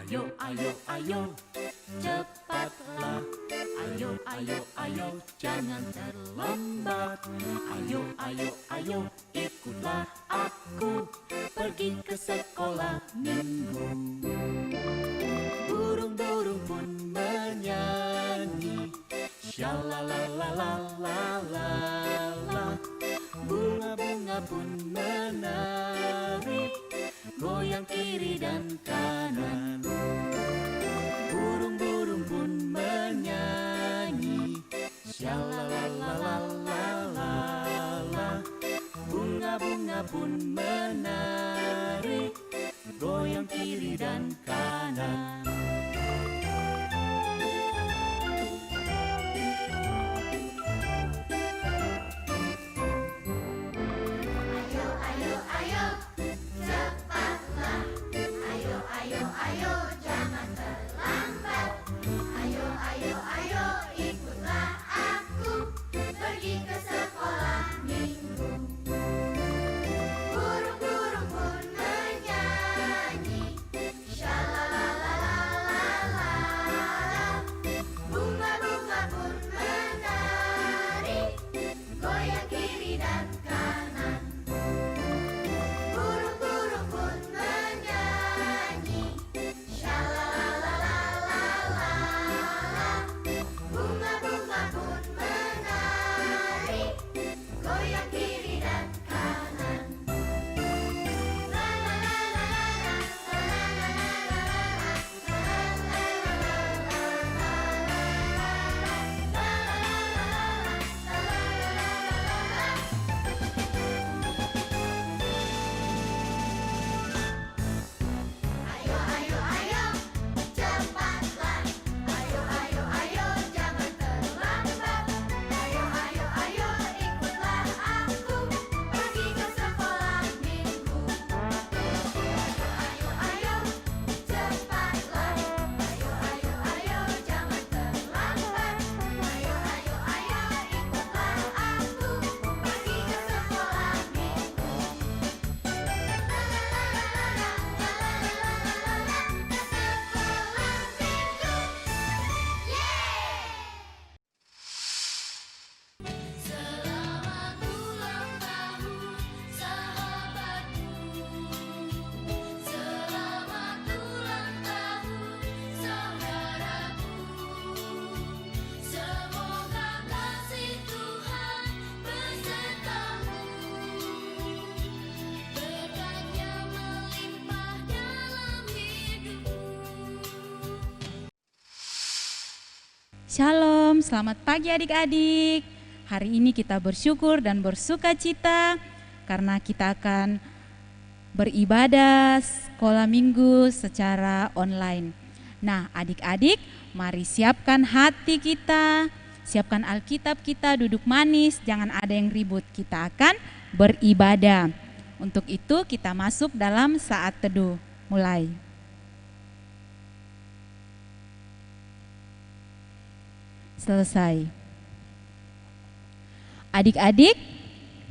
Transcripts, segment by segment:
Ayo, ayo, ayo, cepatlah. Ayo, ayo, ayo, jangan terlambat. Ayo, ayo, ayo, ikutlah aku pergi ke sekolah minggu. Burung-burung pun menyanyi, shalalalalala. Bunga-bunga pun menari, goyang kiri dan kanan. Burung-burung pun menyanyi, shalalalalala. Bunga-bunga pun menari, goyang kiri dan kanan. Shalom, selamat pagi adik-adik. Hari ini kita bersyukur dan bersuka cita karena kita akan beribadah sekolah minggu secara online. Nah, adik-adik, mari siapkan hati kita, siapkan Alkitab kita, duduk manis, jangan ada yang ribut. Kita akan beribadah. Untuk itu kita masuk dalam saat teduh. Mulai. Selesai. Adik-adik,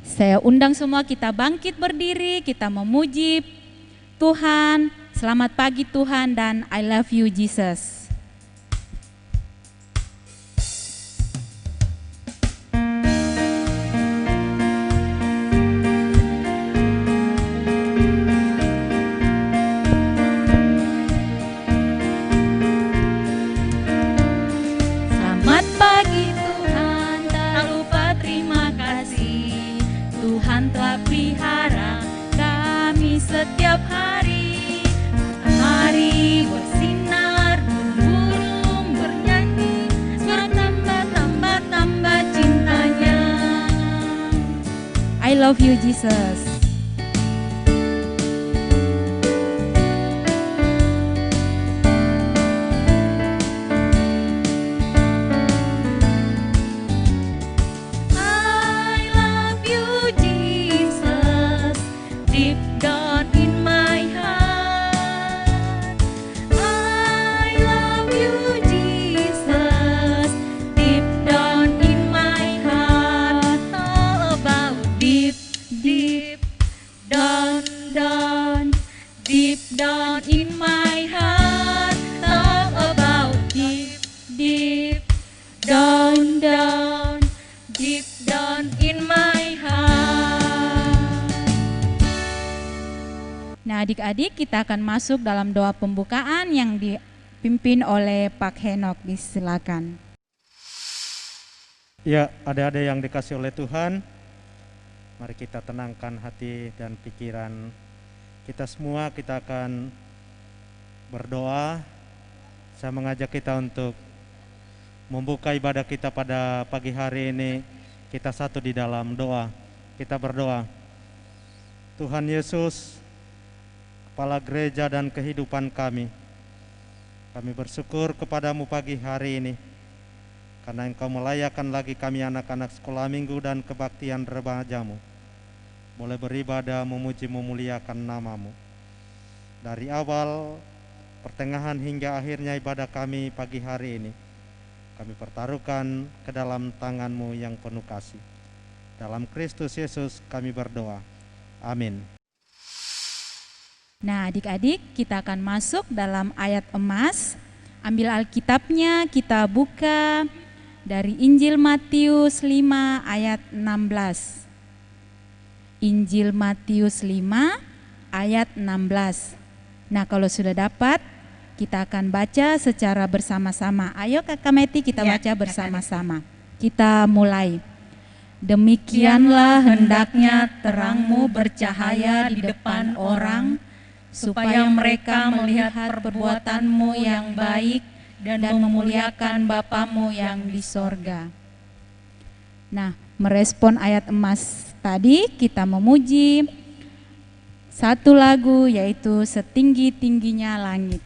saya undang semua kita bangkit berdiri, kita memuji Tuhan. Selamat pagi Tuhan dan I love you Jesus. Setiap hari, matahari bersinar, burung bernyanyi, suara tambah cintanya. I love you Jesus. Deep down in my heart. Nah, adik-adik, kita akan masuk dalam doa pembukaan yang dipimpin oleh Pak Henok. Silakan. Ya, adik-adik yang dikasih oleh Tuhan, mari kita tenangkan hati dan pikiran kita semua. Kita akan berdoa. Saya mengajak kita untuk membuka ibadah kita pada pagi hari ini. Kita satu di dalam doa. Kita berdoa. Tuhan Yesus, Kepala gereja dan kehidupan kami bersyukur kepadamu pagi hari ini, karena Engkau melayakkan lagi kami anak-anak sekolah minggu dan kebaktian remajamu boleh beribadah, memuji, memuliakan namamu. Dari awal, pertengahan hingga akhirnya ibadah kami pagi hari ini, kami pertaruhkan ke dalam tangan-Mu yang penuh kasih. Dalam Kristus Yesus kami berdoa. Amin. Nah, adik-adik, kita akan masuk dalam ayat emas. Ambil Alkitabnya, kita buka dari Injil Matius 5 ayat 16. Injil Matius 5 ayat 16. Nah, kalau sudah dapat, kita akan baca secara bersama-sama. Ayo Kakak Meti, kita baca bersama-sama. Kita mulai. Demikianlah hendaknya terangmu bercahaya di depan orang, supaya mereka melihat perbuatanmu yang baik dan memuliakan Bapamu yang di sorga. Nah, merespon ayat emas tadi, kita memuji satu lagu, yaitu Setinggi-tingginya Langit.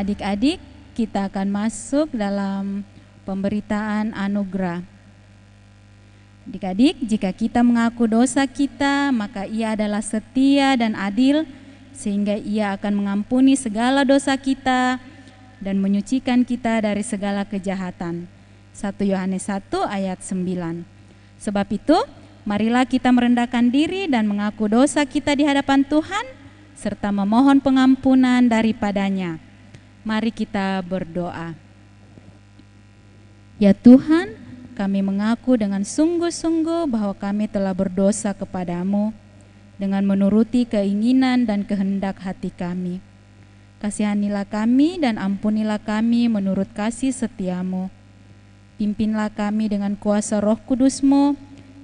Adik-adik, kita akan masuk dalam pemberitaan anugerah. Adik-adik, jika kita mengaku dosa kita, maka Ia adalah setia dan adil, sehingga Ia akan mengampuni segala dosa kita dan menyucikan kita dari segala kejahatan. 1 Yohanes 1 ayat 9. Sebab itu, marilah kita merendahkan diri dan mengaku dosa kita di hadapan Tuhan, serta memohon pengampunan daripadanya. Mari kita berdoa. Ya Tuhan, kami mengaku dengan sungguh-sungguh bahwa kami telah berdosa kepadamu dengan menuruti keinginan dan kehendak hati kami. Kasihanilah kami dan ampunilah kami menurut kasih setiamu. Pimpinlah kami dengan kuasa Roh Kudus-Mu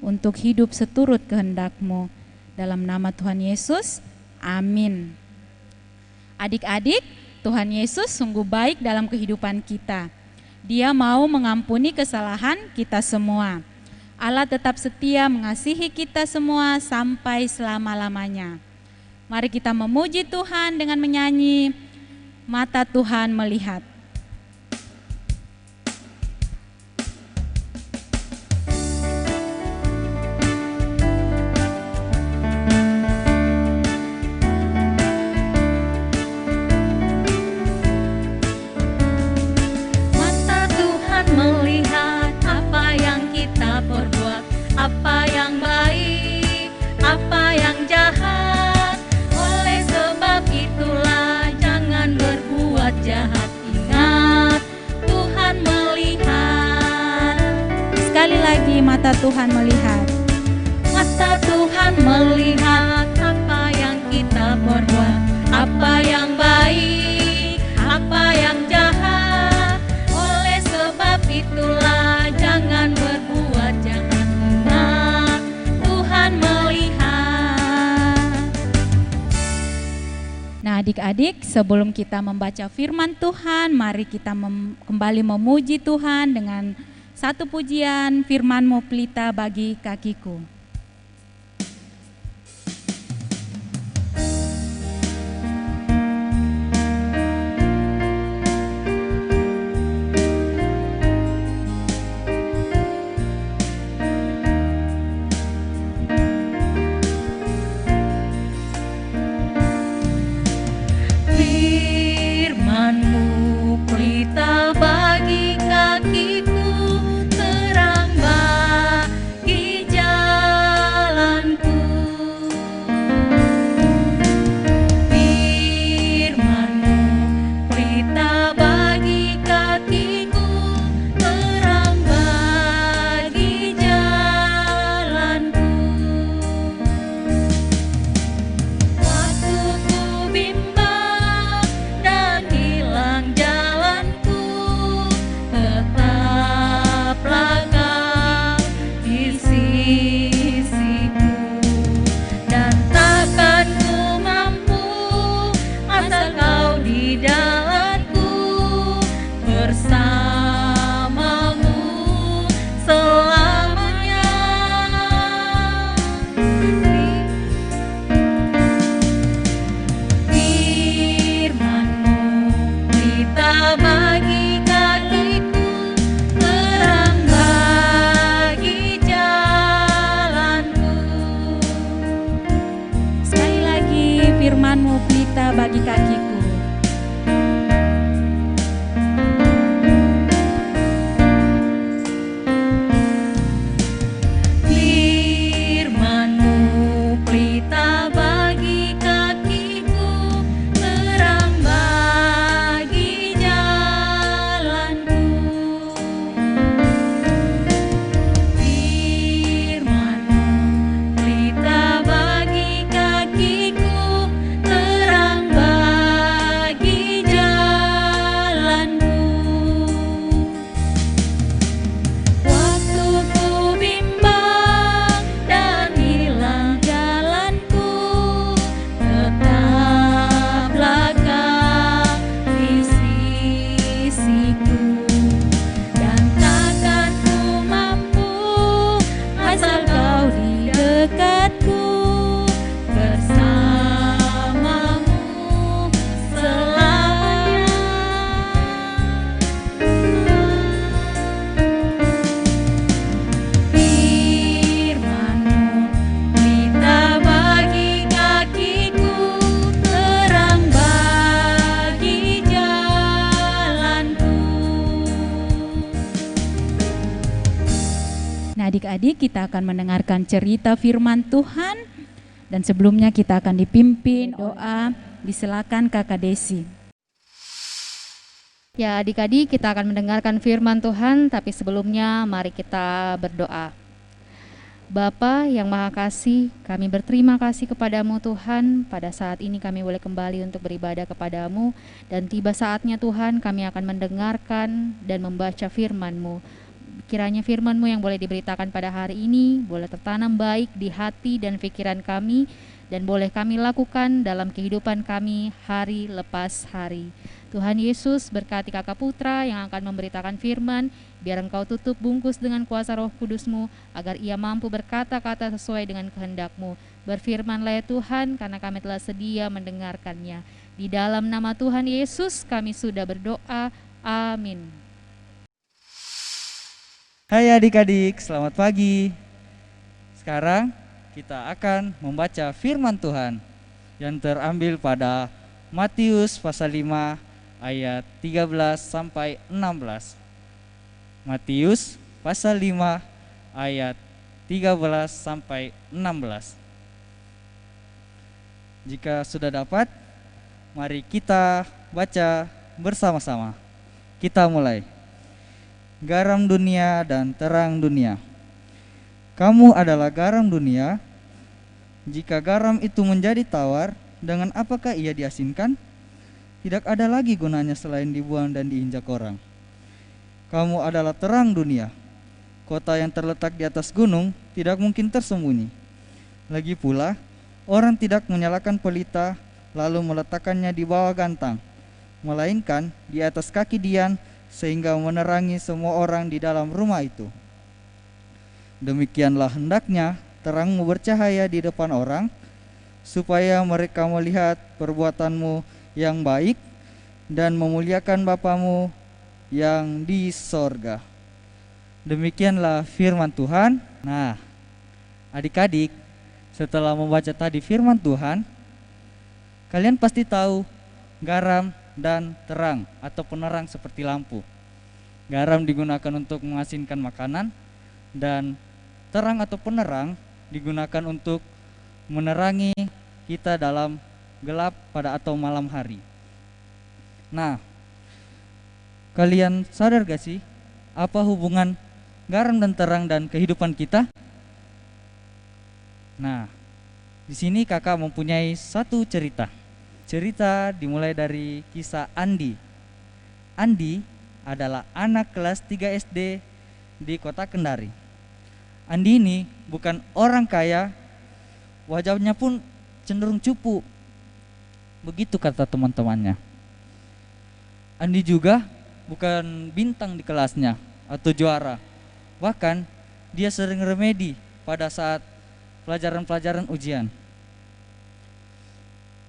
untuk hidup seturut kehendak-Mu. Dalam nama Tuhan Yesus, amin. Adik-adik, Tuhan Yesus sungguh baik dalam kehidupan kita. Dia mau mengampuni kesalahan kita semua. Allah tetap setia mengasihi kita semua sampai selama-lamanya. Mari kita memuji Tuhan dengan menyanyi Mata Tuhan Melihat. Apa yang baik, apa yang jahat. Oleh sebab itulah jangan berbuat jahat. Ingat, Tuhan melihat. Sekali lagi, mata Tuhan melihat. Mata Tuhan melihat apa yang kita berbuat, apa yang baik, apa yang jahat. Oleh sebab itulah Adik-adik, sebelum kita membaca firman Tuhan, mari kita kembali memuji Tuhan dengan satu pujian, firman-Mu pelita bagi kakiku. Firman-Mu pelita bagi kakiku, terang bagi jalanku. Firman-Mu pelita bagi kakiku, terang bagi jalanku. Waktu ku bimbang dan hilang jalanku, tetaplah Kau di sisiku. Dan takkan ku mampu asal Kau di dalamku, bersamamu selamanya. Firman-Mu pelita bagi kakiku, terang bagi jalanku. Sekali lagi, firman-Mu pelita bagi kakiku. Firman-Mu pelita bagi kakiku, terang bagi jalanku. Firman-Mu pelita bagi kakiku, terang bagi jalanku. Waktu ku bimbang dan hilang jalanku, tetaplah Kau di sisiku. Dan takkan ku mampu asal Kau di dekatku, bersamamu selamanya. Firman-Mu pelita bagi kakiku, terang bagi jalanku. Nah, adik-adik, kita akan mendengarkan cerita firman Tuhan, dan sebelumnya kita akan dipimpin doa. Disilakan Kakak Desi. Ya, adik-adik, kita akan mendengarkan firman Tuhan, tapi sebelumnya mari kita berdoa. Bapa yang Maha Kasih, kami berterima kasih kepadamu Tuhan. Pada saat ini kami boleh kembali untuk beribadah kepadamu, dan tiba saatnya Tuhan kami akan mendengarkan dan membaca firman-Mu. Kiranya firman-Mu yang boleh diberitakan pada hari ini boleh tertanam baik di hati dan pikiran kami, dan boleh kami lakukan dalam kehidupan kami hari lepas hari. Tuhan Yesus, berkati Kakak Putra yang akan memberitakan firman, biar Engkau tutup bungkus dengan kuasa Roh Kudus-Mu, agar ia mampu berkata-kata sesuai dengan kehendak-Mu. Berfirmanlah ya Tuhan, karena kami telah sedia mendengarkannya. Di dalam nama Tuhan Yesus kami sudah berdoa, amin. Hai adik-adik, selamat pagi. Sekarang kita akan membaca firman Tuhan yang terambil pada Matius pasal 5 ayat 13 sampai 16. Matius pasal 5 ayat 13 sampai 16. Jika sudah dapat, mari kita baca bersama-sama. Kita mulai. Garam dunia dan terang dunia. Kamu adalah garam dunia. Jika garam itu menjadi tawar, dengan apakah ia diasinkan? Tidak ada lagi gunanya selain dibuang dan diinjak orang. Kamu adalah terang dunia. Kota yang terletak di atas gunung tidak mungkin tersembunyi. Lagi pula, orang tidak menyalakan pelita lalu meletakkannya di bawah gantang, melainkan di atas kaki Dian, sehingga menerangi semua orang di dalam rumah itu. Demikianlah hendaknya terangmu bercahaya di depan orang, supaya mereka melihat perbuatanmu yang baik dan memuliakan Bapamu yang di sorga. Demikianlah firman Tuhan. Nah, adik-adik, setelah membaca tadi firman Tuhan, kalian pasti tahu garam dan terang atau penerang seperti lampu. Garam digunakan untuk mengasinkan makanan, dan terang atau penerang digunakan untuk menerangi kita dalam gelap pada atau malam hari. Nah, kalian sadar gak sih apa hubungan garam dan terang dan kehidupan kita? Nah, di sini kakak mempunyai satu cerita. Cerita dimulai dari kisah Andi. Andi adalah anak kelas 3 SD di kota Kendari. Andi ini bukan orang kaya, wajahnya pun cenderung cupu. Begitu kata teman-temannya. Andi juga bukan bintang di kelasnya atau juara. Bahkan dia sering remedi pada saat pelajaran-pelajaran ujian.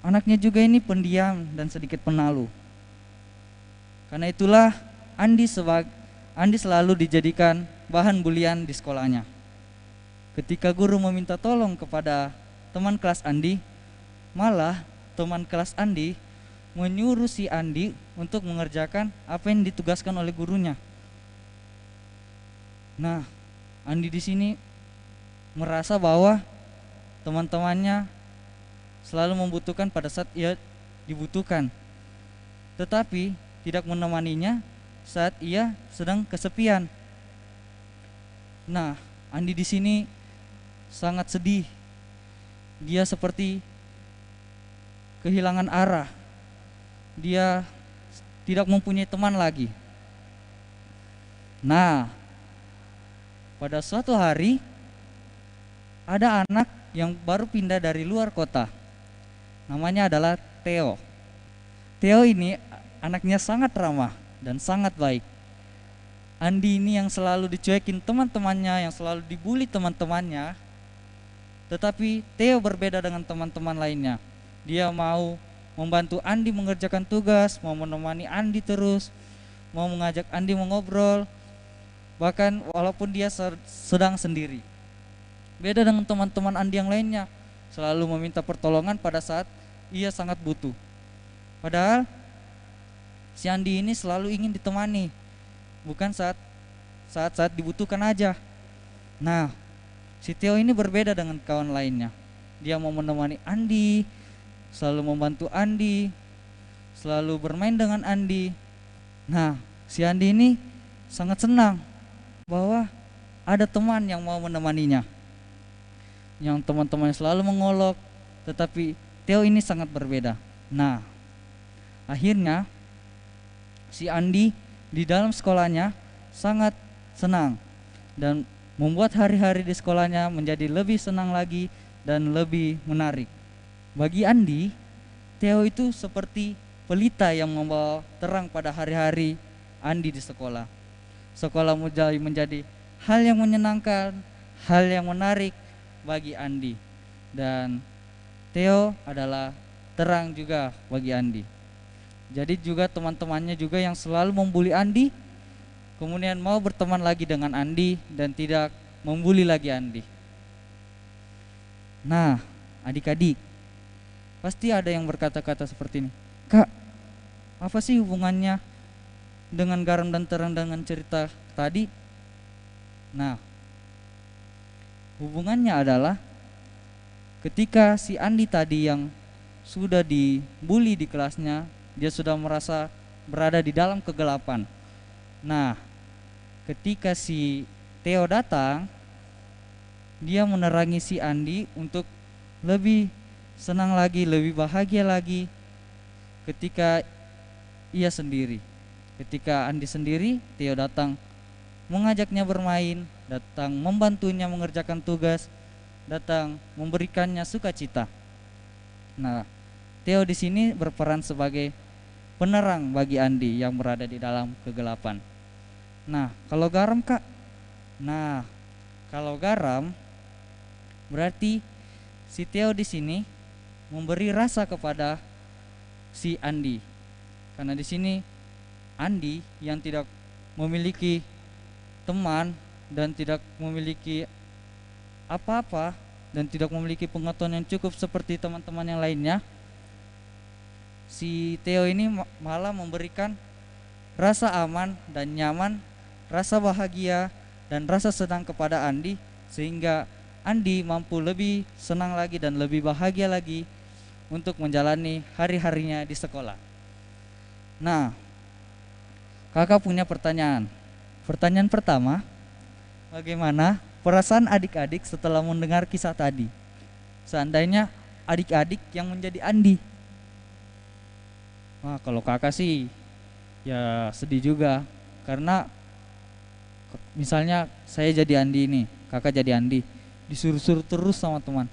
Anaknya juga ini pendiam dan sedikit penalu. Karena itulah Andi selalu dijadikan bahan bulian di sekolahnya. Ketika guru meminta tolong kepada teman kelas Andi, malah teman kelas Andi menyuruh si Andi untuk mengerjakan apa yang ditugaskan oleh gurunya. Nah, Andi di sini merasa bahwa teman-temannya selalu membutuhkan pada saat ia dibutuhkan, tetapi tidak menemaninya saat ia sedang kesepian. Nah, Andi di sini sangat sedih. Dia seperti kehilangan arah. Dia tidak mempunyai teman lagi. Nah, pada suatu hari ada anak yang baru pindah dari luar kota. Namanya adalah Theo. Theo ini anaknya sangat ramah dan sangat baik. Andi ini yang selalu dicuekin teman-temannya, yang selalu dibully teman-temannya. Tetapi Theo berbeda dengan teman-teman lainnya. Dia mau membantu Andi mengerjakan tugas, mau menemani Andi terus, mau mengajak Andi mengobrol, bahkan walaupun dia sedang sendiri. Beda dengan teman-teman Andi yang lainnya, selalu meminta pertolongan pada saat ia sangat butuh. Padahal si Andi ini selalu ingin ditemani, bukan saat dibutuhkan aja. Nah, si Theo ini berbeda dengan kawan lainnya. Dia mau menemani Andi, selalu membantu Andi, selalu bermain dengan Andi. Nah, si Andi ini sangat senang bahwa ada teman yang mau menemaninya. Yang teman-teman selalu mengolok, tetapi Theo ini sangat berbeda. Nah, akhirnya si Andi di dalam sekolahnya sangat senang dan membuat hari-hari di sekolahnya menjadi lebih senang lagi dan lebih menarik. Bagi Andi, Theo itu seperti pelita yang membawa terang pada hari-hari Andi di sekolah. Sekolah menjadi hal yang menyenangkan, hal yang menarik bagi Andi. Dan Theo adalah terang juga bagi Andi. Jadi juga teman-temannya juga yang selalu membuli Andi, kemudian mau berteman lagi dengan Andi dan tidak membuli lagi Andi. Nah, adik-adik, pasti ada yang berkata-kata seperti ini. Kak, apa sih hubungannya dengan garam dan terang dengan cerita tadi? Nah, hubungannya adalah ketika si Andi tadi yang sudah dibully di kelasnya, dia sudah merasa berada di dalam kegelapan. Nah, ketika si Theo datang, dia menerangi si Andi untuk lebih senang lagi, lebih bahagia lagi ketika ia sendiri. Ketika Andi sendiri, Theo datang mengajaknya bermain, datang membantunya mengerjakan tugas, datang memberikannya sukacita. Nah, Theo di sini berperan sebagai penerang bagi Andi yang berada di dalam kegelapan. Nah, kalau garam, Kak? Nah, kalau garam berarti si Theo di sini memberi rasa kepada si Andi. Karena di sini Andi yang tidak memiliki teman dan tidak memiliki apa-apa dan tidak memiliki pengetahuan yang cukup seperti teman-teman yang lainnya, si Theo ini malah memberikan rasa aman dan nyaman, rasa bahagia dan rasa senang kepada Andi, sehingga Andi mampu lebih senang lagi dan lebih bahagia lagi untuk menjalani hari-harinya di sekolah. Nah, kakak punya pertanyaan. Pertanyaan pertama, bagaimana perasaan adik-adik setelah mendengar kisah tadi? Seandainya adik-adik yang menjadi Andi. Wah, kalau kakak sih ya sedih juga, karena misalnya saya jadi Andi nih, kakak jadi Andi, disuruh-suruh terus sama teman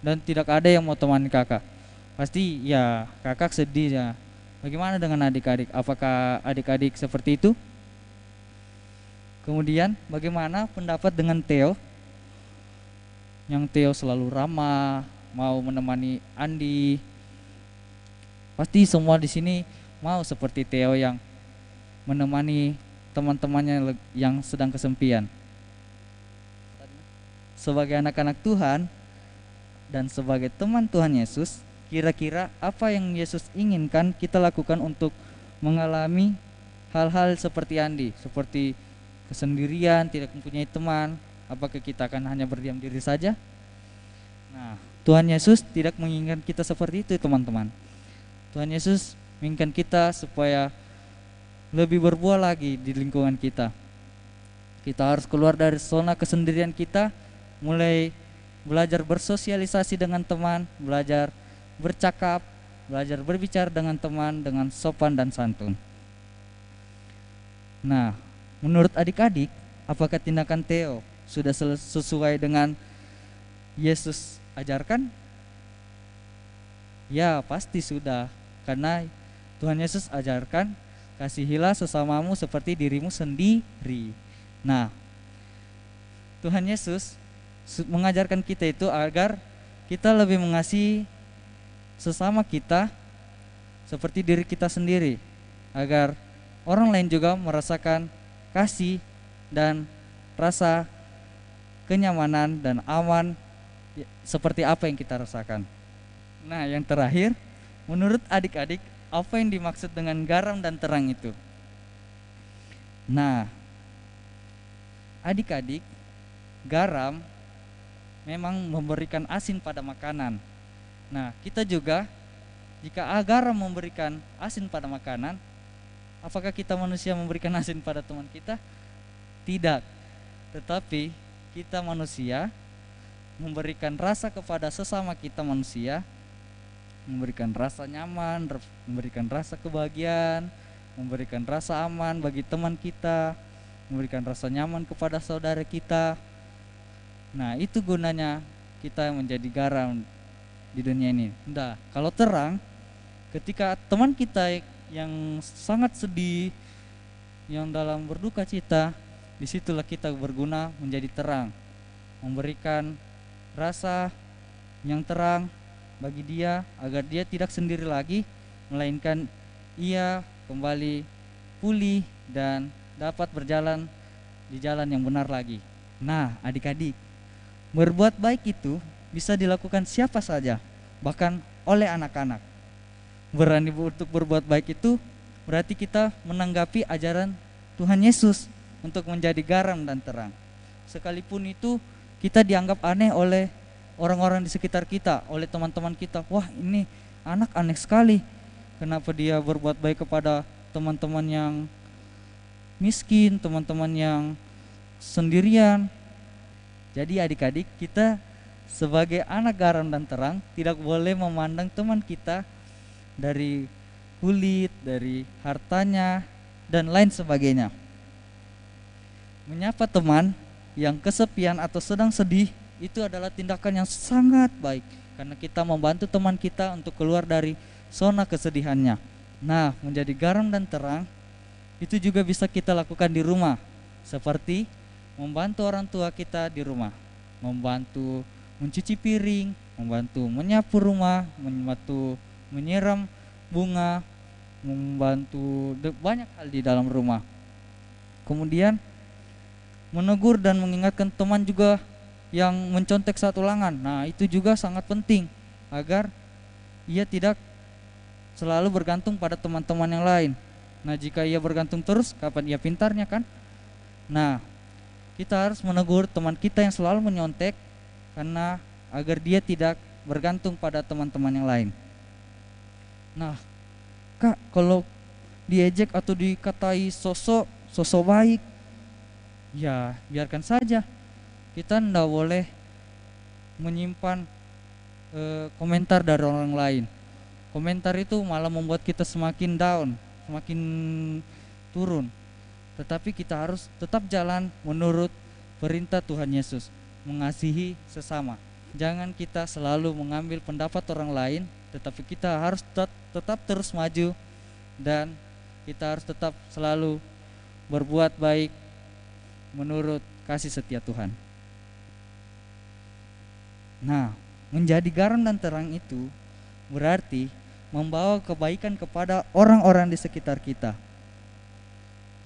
dan tidak ada yang mau temani kakak. Pasti ya kakak sedih ya. Bagaimana dengan adik-adik? Apakah adik-adik seperti itu? Kemudian bagaimana pendapat dengan Theo? Yang Theo selalu ramah, mau menemani Andi. Pasti semua di sini mau seperti Theo yang menemani teman-temannya yang sedang kesepian. Sebagai anak-anak Tuhan dan sebagai teman Tuhan Yesus, kira-kira apa yang Yesus inginkan kita lakukan untuk mengalami hal-hal seperti Andi, seperti kesendirian, tidak mempunyai teman? Apakah kita akan hanya berdiam diri saja? Nah, Tuhan Yesus tidak menginginkan kita seperti itu, teman-teman. Tuhan Yesus menginginkan kita supaya lebih berbuah lagi di lingkungan kita. Kita harus keluar dari zona kesendirian kita, mulai belajar bersosialisasi dengan teman, belajar bercakap, belajar berbicara dengan teman dengan sopan dan santun. Nah, menurut adik-adik, apakah tindakan Theo sudah sesuai dengan Yesus ajarkan? Ya, pasti sudah. Karena Tuhan Yesus ajarkan, kasihilah sesamamu seperti dirimu sendiri. Nah, Tuhan Yesus mengajarkan kita itu agar kita lebih mengasihi sesama kita seperti diri kita sendiri, agar orang lain juga merasakan kasih dan rasa kenyamanan dan aman seperti apa yang kita rasakan. Nah, yang terakhir, menurut adik-adik, apa yang dimaksud dengan garam dan terang itu? Nah, adik-adik, garam memang memberikan asin pada makanan. Nah, kita juga, jika garam memberikan asin pada makanan, apakah kita manusia memberikan asin pada teman kita? Tidak. Tetapi kita manusia memberikan rasa kepada sesama kita manusia, memberikan rasa nyaman, memberikan rasa kebahagiaan, memberikan rasa aman bagi teman kita, memberikan rasa nyaman kepada saudara kita. Nah, itu gunanya kita menjadi garam di dunia ini. Nah, kalau terang, ketika teman kita yang sangat sedih, yang dalam berduka cita, disitulah kita berguna menjadi terang, memberikan rasa yang terang bagi dia agar dia tidak sendiri lagi, melainkan ia kembali pulih dan dapat berjalan di jalan yang benar lagi. Nah, adik-adik, berbuat baik itu bisa dilakukan siapa saja, bahkan oleh anak-anak. Berani untuk berbuat baik itu berarti kita menanggapi ajaran Tuhan Yesus untuk menjadi garam dan terang. Sekalipun itu kita dianggap aneh oleh orang-orang di sekitar kita, oleh teman-teman kita. Wah, ini anak aneh sekali. Kenapa dia berbuat baik kepada teman-teman yang miskin, teman-teman yang sendirian? Jadi adik-adik, kita sebagai anak garam dan terang tidak boleh memandang teman kita dari kulit, dari hartanya, dan lain sebagainya. Menyapa teman yang kesepian atau sedang sedih itu adalah tindakan yang sangat baik, karena kita membantu teman kita untuk keluar dari zona kesedihannya. Nah, menjadi garam dan terang itu juga bisa kita lakukan di rumah, seperti membantu orang tua kita di rumah, membantu mencuci piring, membantu menyapu rumah, membantu menyiram bunga, membantu banyak hal di dalam rumah. Kemudian menegur dan mengingatkan teman juga yang mencontek saat ulangan. Nah, itu juga sangat penting agar ia tidak selalu bergantung pada teman-teman yang lain. Nah, jika ia bergantung terus, kapan ia pintarnya kan? Nah, kita harus menegur teman kita yang selalu menyontek karena agar dia tidak bergantung pada teman-teman yang lain. Nah, Kak, kalau diejek atau dikatai sosok baik, ya biarkan saja. Kita tidak boleh menyimpan komentar dari orang lain. Komentar itu malah membuat kita semakin down, semakin turun. Tetapi kita harus tetap jalan menurut perintah Tuhan Yesus, mengasihi sesama. Jangan kita selalu mengambil pendapat orang lain, tetapi kita harus tetap terus maju, dan kita harus tetap selalu berbuat baik menurut kasih setia Tuhan. Nah, menjadi garam dan terang itu berarti membawa kebaikan kepada orang-orang di sekitar kita.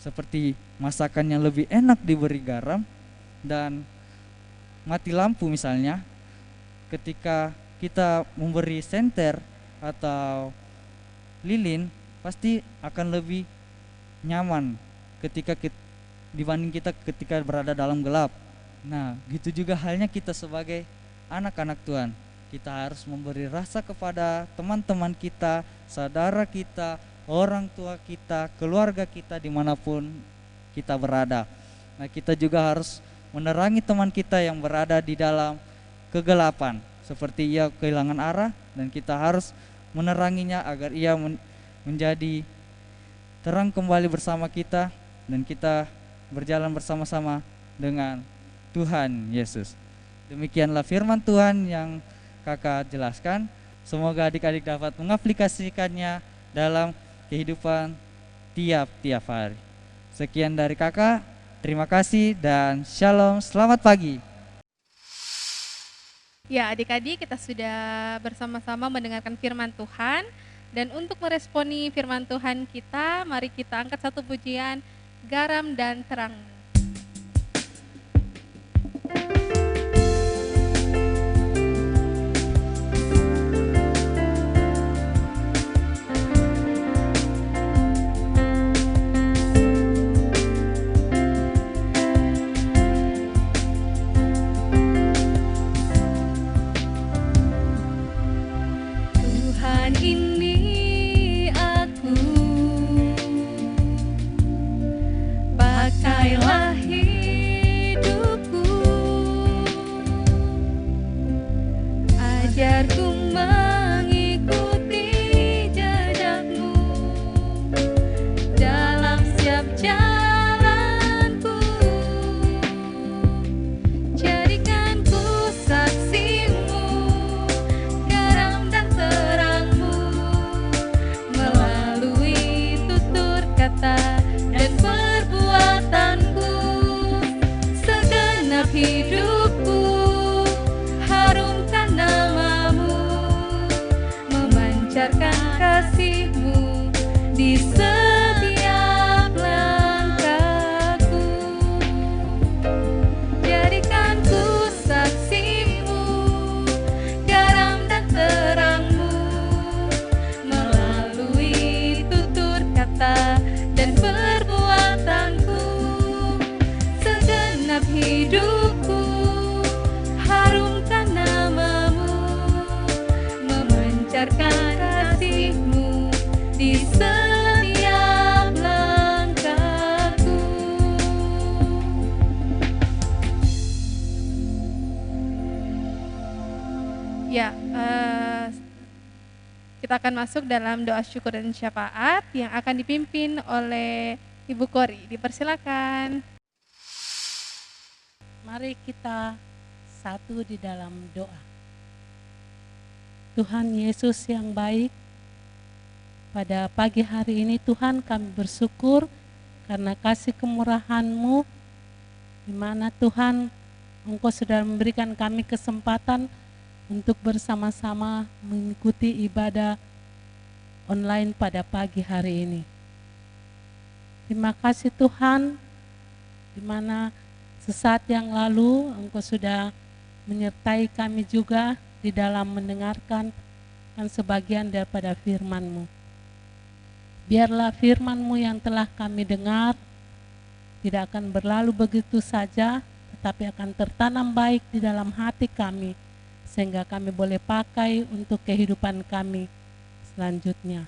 Seperti masakan yang lebih enak diberi garam dan mati lampu misalnya, ketika kita memberi senter atau lilin pasti akan lebih nyaman dibanding kita ketika berada dalam gelap. Nah, gitu juga halnya kita sebagai anak-anak Tuhan. Kita harus memberi rasa kepada teman-teman kita, saudara kita, orang tua kita, keluarga kita dimanapun kita berada. Nah, kita juga harus menerangi teman kita yang berada di dalam kegelapan, seperti ia kehilangan arah, dan kita harus meneranginya agar ia menjadi terang kembali bersama kita, dan kita berjalan bersama-sama dengan Tuhan Yesus. Demikianlah firman Tuhan yang Kakak jelaskan. Semoga adik-adik dapat mengaplikasikannya dalam kehidupan tiap-tiap hari. Sekian dari Kakak, terima kasih dan shalom, selamat pagi. Ya, adik-adik, kita sudah bersama-sama mendengarkan firman Tuhan. Dan untuk meresponi firman Tuhan kita, mari kita angkat satu pujian, Garam dan Terang. Tuhan, ini aku, pakailah hidupku, ajarku mengikuti jejakmu dalam setiap jalanku. Jadikanku saksimu, garam dan terangmu, melalui tutur kata dan perbuatanku. Segenap hidupku harumkan namamu, memancarkan kasihmu di setiap langkahku. Jadikanku saksimu, garam dan terangmu, melalui tutur kata dan perbuatanku. Segenap hidupku harumkan namamu, memancarkan kasihmu di setiap langkahku. Ya, kita akan masuk dalam doa syukur dan syafaat yang akan dipimpin oleh Ibu Kori. Dipersilakan. Mari kita satu di dalam doa. Tuhan Yesus yang baik, pada pagi hari ini Tuhan kami bersyukur karena kasih kemurahan-Mu, di mana Tuhan Engkau sudah memberikan kami kesempatan untuk bersama-sama mengikuti ibadah online pada pagi hari ini. Terima kasih Tuhan, di mana sesaat yang lalu Engkau sudah menyertai kami juga di dalam mendengarkan dan sebagian daripada firman-Mu. Biarlah firman-Mu yang telah kami dengar tidak akan berlalu begitu saja, tetapi akan tertanam baik di dalam hati kami, sehingga kami boleh pakai untuk kehidupan kami selanjutnya.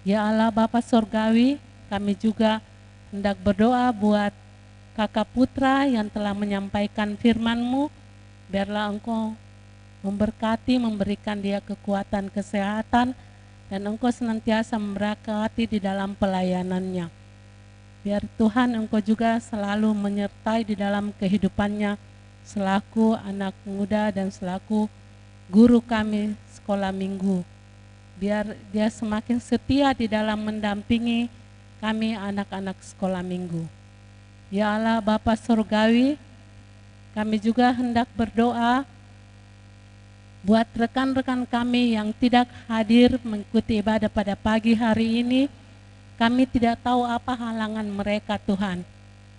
Ya Allah Bapa Sorgawi, kami juga hendak berdoa buat kakak putra yang telah menyampaikan firman-Mu. Biarlah Engkau memberkati, memberikan dia kekuatan, kesehatan, dan Engkau senantiasa memberkati di dalam pelayanannya. Biar Tuhan Engkau juga selalu menyertai di dalam kehidupannya selaku anak muda dan selaku guru kami sekolah minggu. Biar dia semakin setia di dalam mendampingi kami anak-anak sekolah minggu. Ya Allah Bapa Surgawi, kami juga hendak berdoa buat rekan-rekan kami yang tidak hadir mengikuti ibadah pada pagi hari ini. Kami tidak tahu apa halangan mereka Tuhan.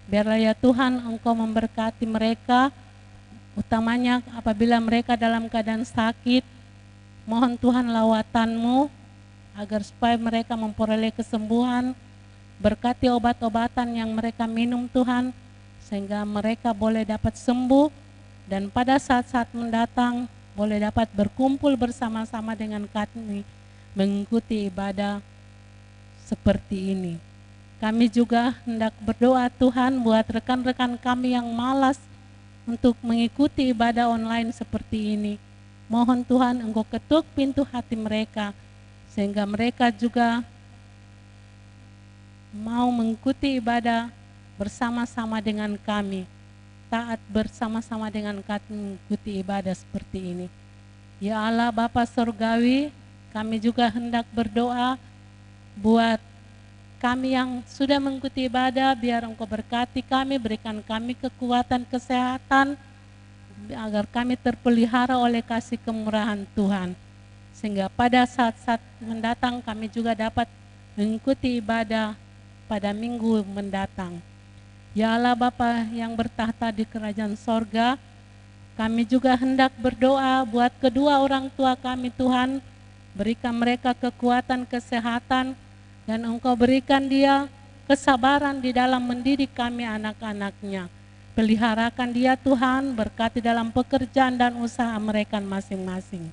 Biarlah ya Tuhan Engkau memberkati mereka, utamanya apabila mereka dalam keadaan sakit. Mohon Tuhan lawatan-Mu agar supaya mereka memperoleh kesembuhan. Berkati obat-obatan yang mereka minum Tuhan, sehingga mereka boleh dapat sembuh, dan pada saat-saat mendatang boleh dapat berkumpul bersama-sama dengan kami mengikuti ibadah seperti ini. Kami juga hendak berdoa Tuhan buat rekan-rekan kami yang malas untuk mengikuti ibadah online seperti ini. Mohon Tuhan Engkau ketuk pintu hati mereka, sehingga mereka juga mau mengikuti ibadah bersama-sama dengan kami, taat bersama-sama dengan kami mengikuti ibadah seperti ini. Ya Allah Bapa Surgawi, kami juga hendak berdoa buat kami yang sudah mengikuti ibadah, biar Engkau berkati kami, berikan kami kekuatan, kesehatan, agar kami terpelihara oleh kasih kemurahan Tuhan, sehingga pada saat-saat mendatang kami juga dapat mengikuti ibadah pada minggu mendatang. Ya Allah Bapa yang bertahta di kerajaan sorga, kami juga hendak berdoa buat kedua orang tua kami Tuhan, berikan mereka kekuatan, kesehatan, dan Engkau berikan dia kesabaran di dalam mendidik kami anak-anaknya. Peliharakan dia Tuhan, berkati dalam pekerjaan dan usaha mereka masing-masing.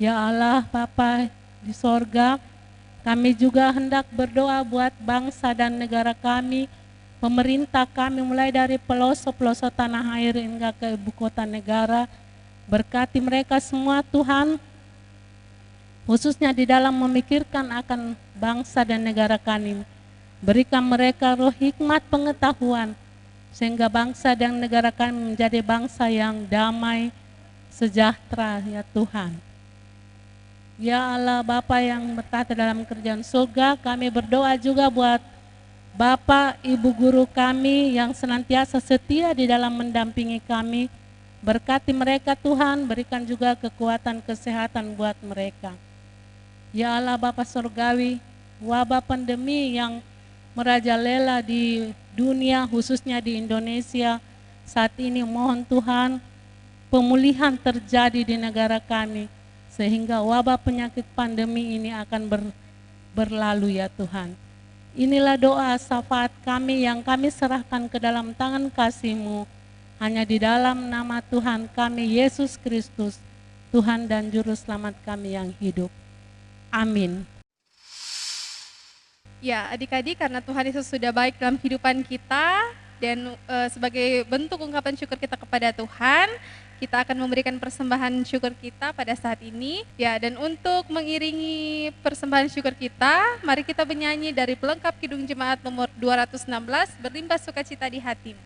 Ya Allah Bapa di sorga, kami juga hendak berdoa buat bangsa dan negara kami, pemerintah kami mulai dari pelosok-pelosok tanah air hingga ke ibu kota negara. Berkati mereka semua Tuhan, khususnya di dalam memikirkan akan bangsa dan negara kami. Berikan mereka roh hikmat pengetahuan, sehingga bangsa dan negara kami menjadi bangsa yang damai, sejahtera ya Tuhan. Ya Allah Bapa yang bertahta dalam kerajaan surga, kami berdoa juga buat Bapak, Ibu guru kami yang senantiasa setia di dalam mendampingi kami. Berkati mereka Tuhan, berikan juga kekuatan kesehatan buat mereka. Ya Allah Bapa Surgawi, wabah pandemi yang merajalela di dunia, khususnya di Indonesia saat ini, mohon Tuhan pemulihan terjadi di negara kami, sehingga wabah penyakit pandemi ini akan berlalu ya Tuhan. Inilah doa syafaat kami yang kami serahkan ke dalam tangan kasih-Mu, hanya di dalam nama Tuhan kami Yesus Kristus, Tuhan dan Juru Selamat kami yang hidup. Amin. Ya, adik-adik, karena Tuhan Yesus sudah baik dalam kehidupan kita, dan sebagai bentuk ungkapan syukur kita kepada Tuhan, kita akan memberikan persembahan syukur kita pada saat ini. Ya, dan untuk mengiringi persembahan syukur kita, mari kita bernyanyi dari pelengkap Kidung Jemaat nomor 216, Berlimpah Sukacita di Hatimu.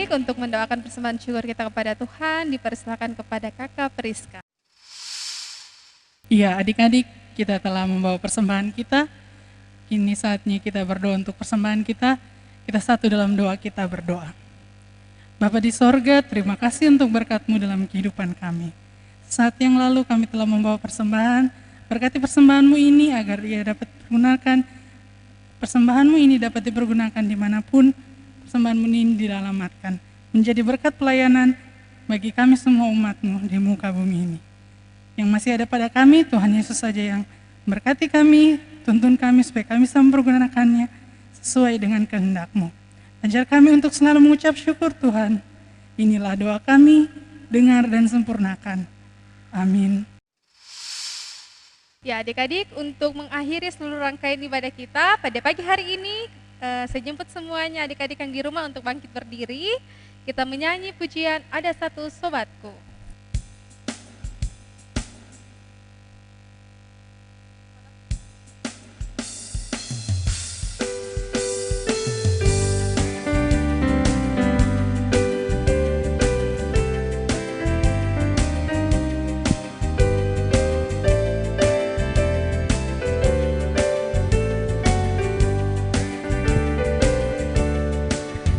adik-adik untuk mendoakan persembahan syukur kita kepada Tuhan, dipersilakan kepada Kakak Priska. Iya, adik-adik, kita telah membawa persembahan kita. Kini saatnya kita berdoa untuk persembahan kita. Kita satu dalam doa, kita berdoa. Bapa di sorga, terima kasih untuk berkat-Mu dalam kehidupan kami. Saat yang lalu kami telah membawa persembahan. Berkati persembahan-Mu ini agar ia dapat digunakan. Persembahan-Mu ini dapat dipergunakan dimanapun persembahan-Mu ini dialamatkan. Menjadi berkat pelayanan bagi kami semua umat-Mu di muka bumi ini. Yang masih ada pada kami, Tuhan Yesus saja yang berkati kami, tuntun kami supaya kami bisa mempergunakannya sesuai dengan kehendak-Mu. Ajar kami untuk selalu mengucap syukur Tuhan. Inilah doa kami, dengar dan sempurnakan. Amin. Ya adik-adik, untuk mengakhiri seluruh rangkaian ibadah kita pada pagi hari ini, saya jemput semuanya adik-adik yang di rumah untuk bangkit berdiri. Kita menyanyi pujian Ada Satu Sobatku.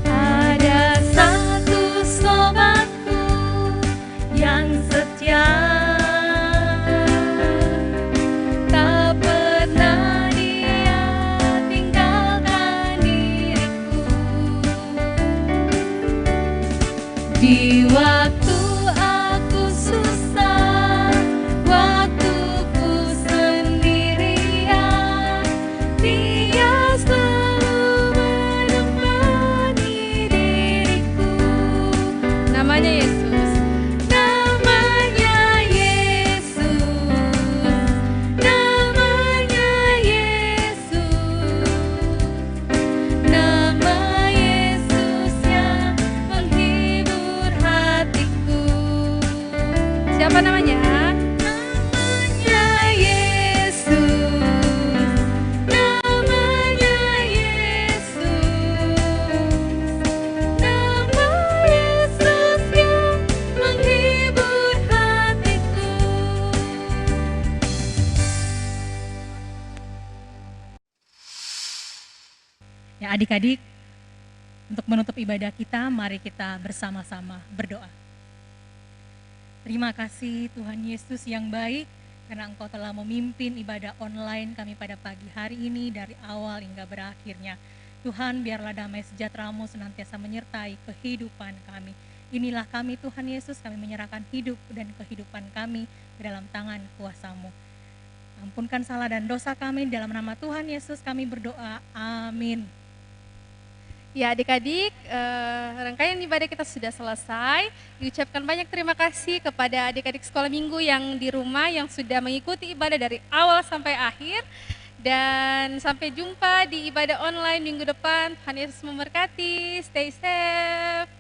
Ada satu sobatku yang setia, tak pernah dia tinggalkan diriku. Di waktu aku susah, waktuku sendirian, dia selalu menemani diriku. Namanya Yesus. Namanya Yesus, namanya Yesus, nama Yesus yang menghibur hatiku. Siapa namanya? Namanya Yesus, namanya Yesus, nama Yesus yang menghibur hatiku. Ya adik-adik, untuk menutup ibadah kita, mari kita bersama-sama berdoa. Terima kasih Tuhan Yesus yang baik, karena Engkau telah memimpin ibadah online kami pada pagi hari ini dari awal hingga berakhirnya. Tuhan, biarlah damai sejahtera-Mu senantiasa menyertai kehidupan kami. Inilah kami Tuhan Yesus, kami menyerahkan hidup dan kehidupan kami ke dalam tangan kuasa-Mu. Ampunkan salah dan dosa kami, dalam nama Tuhan Yesus kami berdoa, amin. Ya adik-adik, rangkaian ibadah kita sudah selesai. Diucapkan banyak terima kasih kepada adik-adik sekolah minggu yang di rumah yang sudah mengikuti ibadah dari awal sampai akhir. Dan sampai jumpa di ibadah online minggu depan. Tuhan Yesus memberkati, stay safe.